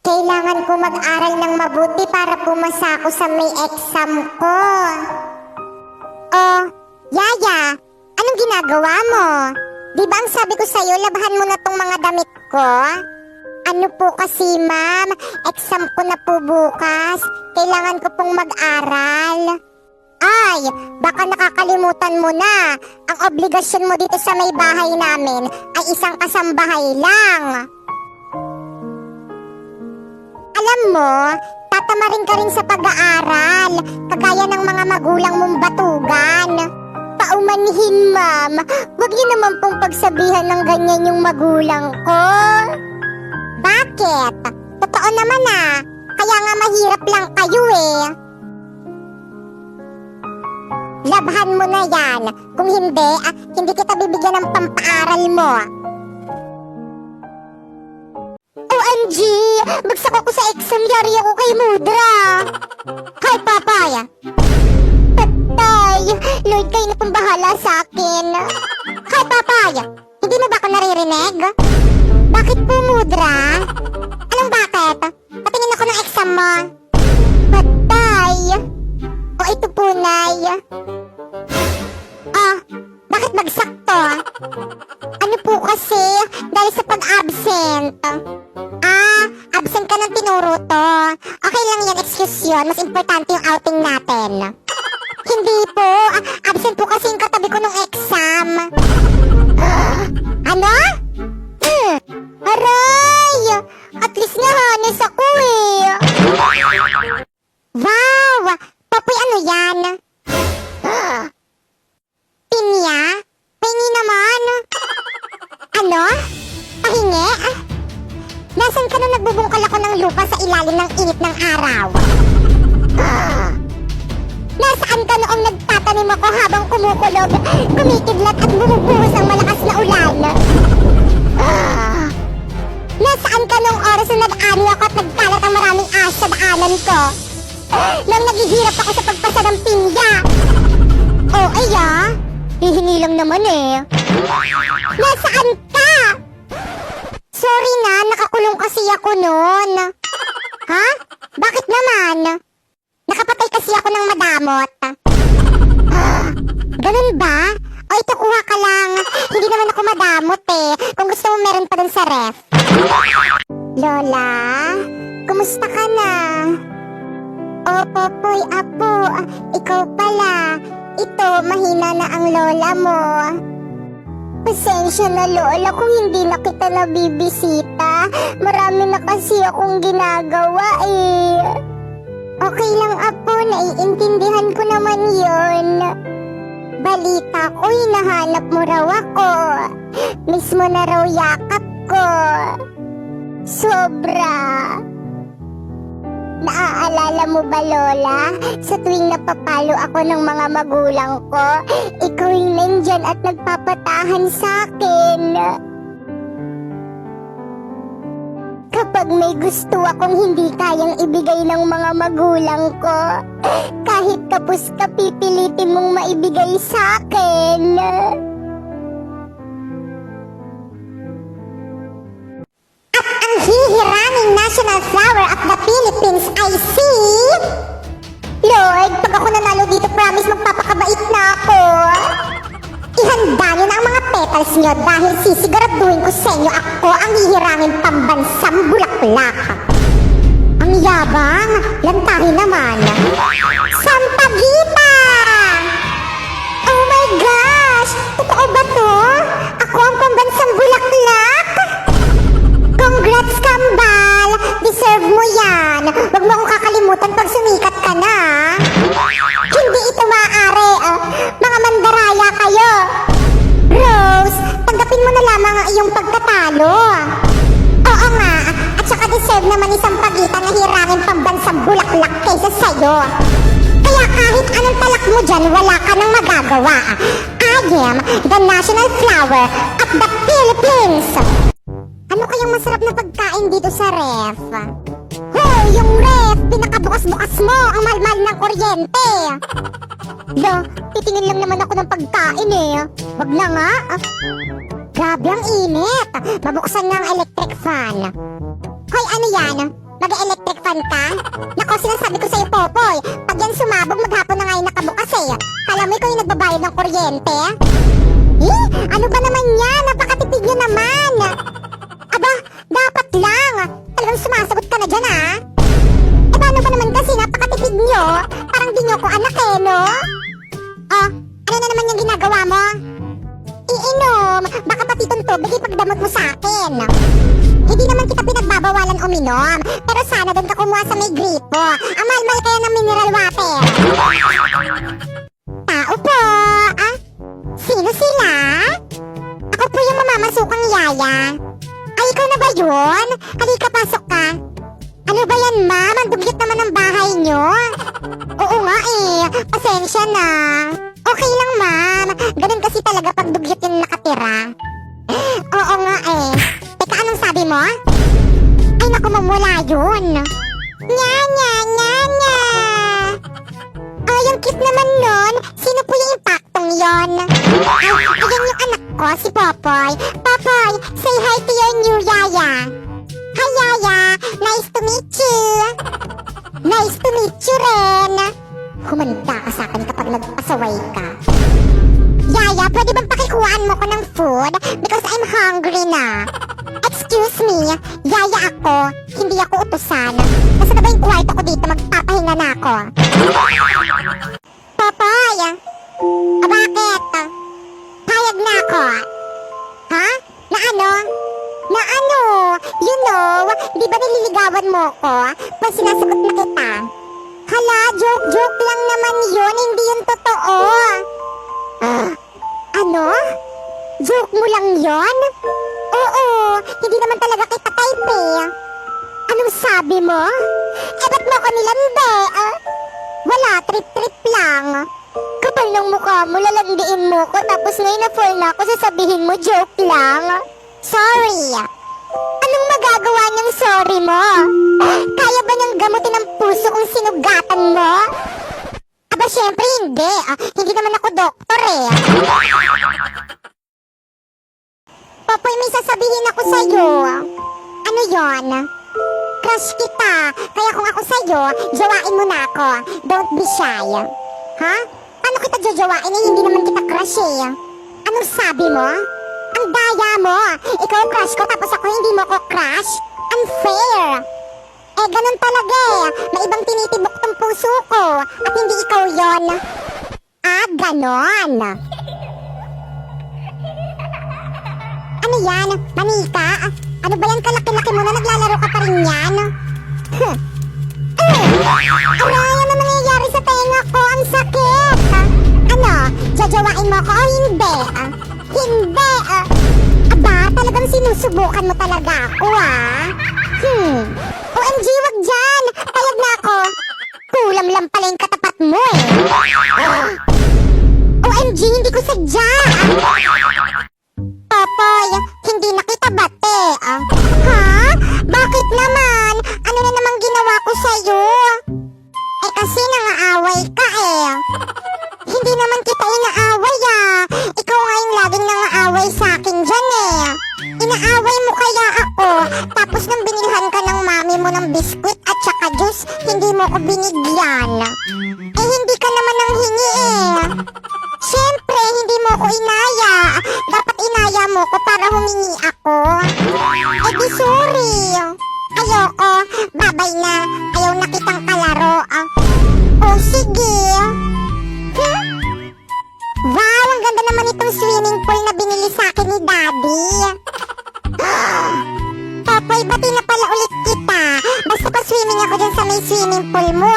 Kailangan ko mag-aral ng mabuti para pumasa ako sa may exam ko. Oh, Yaya, anong ginagawa mo? Di ba ang sabi ko sa'yo, labahan mo na tong mga damit ko? Ano po kasi, ma'am, exam ko na po bukas. Kailangan ko pong mag-aral. Ay, baka nakakalimutan mo na. Ang obligasyon mo dito sa may bahay namin ay isang kasambahay lang. Alam mo, tatamarin ka rin sa pag-aaral, kagaya ng mga magulang mong batugan. Paumanhin, ma'am. Huwag niyo naman pong pagsabihan ng ganyan yung magulang ko. Bakit? Totoo naman kaya nga mahirap lang kayo eh. Labhan mo na yan. Kung hindi, hindi kita bibigyan ng pampaaral mo. OMG! Bagsak ako sa exam, yari ako kay Mudra. Hi, Papay! Patay! Lord, kayo na pong bahala sa akin. Hi, Papay! Hindi mo ba ako naririnig? Bakit po, Mudra? Anong bakit? Patingin ako ng exam mo. Patay! O ito po, Nay. Bakit bagsak to? Ano po kasi? Dahil sa pag-absent. Absent ka ng tinuro to. Okay lang yan, excuse yun. Mas importante yung outing natin. Hindi po. Absent po kasi yung katabi ko nung exam. Ano? Aray! At least nahanas ako eh. Wow! Papoy, ano yan? Pinya? Pahingi naman. Ano? Pahingi? Nasaan ka na nagbubungkal ako ng lupa sa ilalim ng init ng araw? Nasaan ka noong nagtatanim ako habang kumukulog, kumikidlat at bumubuhos ang malakas na ulan? Nasaan ka noong oras na nag-ani ako at nagkalat ang maraming ash sa daanan ko? Nang naghihirap ako sa pagpasa ng pinya? Oh, hihingi lang naman eh. Nasaan ka? Sorry na, nakakulong kasi ako noon. Ha? Bakit naman? Nakapatay kasi ako ng madamot. Ganun ba? O ito, kuha ka lang. Hindi naman ako madamot eh. Kung gusto mo, meron pa dun sa ref. Lola, kumusta ka na? Oh, Popoy, Apo, ikaw pala. Ito, mahina na ang lola mo. Pasensya na, Lola, kung hindi na kita nabibisita. Marami na kasi akong ginagawa eh. Okay lang, Apo, naiintindihan ko naman yon. Balita ko, hinahanap mo raw ako. Mismo na raw yakap ko. Sobra. Naaalala mo ba, Lola? Sa tuwing napapalo ako ng mga magulang ko, ikaw yung nandyan at nagpapatahan sa akin. Kapag may gusto akong hindi kayang ibigay ng mga magulang ko, kahit kapos ka pipilitin mong maibigay sa akin. Hihiranging national flower of the Philippines ay si... Lord, pag ako nanalo dito, promise magpapakabait na ako. Ihanda niyo na ang mga petals niyo dahil sisiguraduhin ko sa inyo ako ang hihirangin pambansang bulaklak. Ang yabang, lantahin naman. Sampaguita! Oh my gosh! Totoo ba to? Ako ang pambansang bulaklak? Congrats, Kambal! Deserve mo yan! Huwag mo akong kakalimutan pag sumikat ka na! Hindi ito maaari! Mga mandaraya kayo! Rose, tanggapin mo na lamang ang iyong pagkatalo! Oo nga, at saka deserve naman isang pagitan na hirangin pambansang bulaklak kaysa sa'yo! Kaya kahit anong talak mo dyan, wala ka nang magagawa! I am the national flower of the Philippines! Ano kayang masarap na pagkain dito sa ref? Hoy, yung ref! Pinakabukas-bukas mo! Ang mahal-mahal ng kuryente! Lo, titingin lang naman ako ng pagkain eh. Wag na nga. Grabe ang init. Mabuksan na ang electric fan. Hoy, ano yan? Mag-electric fan ka? Nako, sinasabi ko sa'yo, Popoy. Pag yan sumabog, maghapon na nga yung nakabukas eh. Alam mo, ikaw yung nagbabayad ng kuryente? Ano ba naman yan? Napakatipid nyo naman. Aba, dapat lang. Talagang sumasagot ka na dyan, ha? Eh, paano ba naman kasi napakatipid nyo? Parang di nyo ko anak eh, no? Oh, ano na naman yung ginagawa mo? Iinom. Baka pati itong tubig ipagdamot mo sa akin. Hindi naman kita pinagbabawalan uminom. Pero sana doon ka kumuha sa may gripo. Ang mahal-mahal kaya ng mineral water. Tao po. Sino sila? Ako po yung mamamasukang yaya. Ay, ikaw na ba yun? Halika, pasok ka. Ano ba yan, ma'am? Ang dugyot naman ng bahay nyo. Oo nga eh. Pasensya na. Okay lang, ma'am. Ganun kasi talaga pag dugyot yung nakatira. Oo nga eh. Teka, anong sabi mo? Ay, naku, mamula yun. Nya, nya, nya, nya. Oh, yung cute naman nun. Sino po yung impaktong yon? Ay, ayan yung anak ko, si Popoy. Popoy, say hi to your new yaya. Hi, yaya. Nice to meet you. Nice to meet you rin. Humanda ka sa akin kapag nagpasaway ka. Yaya, pwede bang pakikuhaan mo ko ng food? Because I'm hungry na. Excuse me, yaya ako. Hindi ako utusan. Nasa na ba yung kwarto ko dito? Magpapahinga na ako. Popoy! Bakit? Payag na ako. Ha? Na ano? Na ano? You know, di ba nililigawan mo ko? Pag sinasagot na kita. Hala, joke lang naman yun. Hindi yun totoo. Ano? Joke mo lang yon? Oo, hindi naman talaga kita type eh. Anong sabi mo? Eh, ba't mo ko nilande? Wala, trip-trip lang. Kapal ng mukha mo, lalandiin mo ko, tapos ngayon na-fall na ako, sasabihin mo, joke lang. Sorry. Anong magagawa niyang sorry mo? Kaya ba niyang gamutin ang puso kung sinugatan mo? Aba, syempre hindi. Hindi naman ako doktor eh. Popoy, may sasabihin ako sa'yo. Ano yon? Crush kita. Kaya kung ako sa'yo, jawain mo na ako. Don't be shy. Ha? Paano kita jajawain eh? Hindi naman kita crush eh. Anong sabi mo? Ang daya mo. Ikaw ang crush ko tapos ako hindi mo ko crush? Unfair. Eh, ganun talaga eh. May ibang tinitibok tong puso ko. At hindi ikaw yon. Ganon. Ano yan? Manika? Ano ba yan kalaki-laki mo na naglalaro ka pa rin yan? Aray, ano nangyayari sa tenga ko? Ang sakit! Ano? Jajawain mo ko o hindi? Hindi! Aba, talagang sinusubukan mo talaga ako OMG, wag dyan! Payag na ako! Kulam lang pala yung katapat mo eh! OMG, hindi ko sadya! Popoy, hindi na kita bate. Ha? Bakit naman? Ano na namang ginawa ko sa'yo? Eh kasi nangaaway ka eh. Hindi naman kita inaaway Ikaw nga yung laging nangaaway sa akin dyan eh. Inaaway mo kaya ako. Tapos nang binilhan ka ng mami mo ng biskwit at saka juice, hindi mo ko binigyan. Eh hindi ka naman nang hingi eh. Siyempre, hindi mo ko inaya. Dapat inaya mo ko para humingi ako. Eh di sorry. Ayoko. Babay na. Ayaw na kitang kalaro. Oh, sige. Wow, ang ganda naman itong swimming pool na binili sa akin ni Daddy. Popoy, bati na pala ulit kita. Basta pa swimming ako dyan sa may swimming pool mo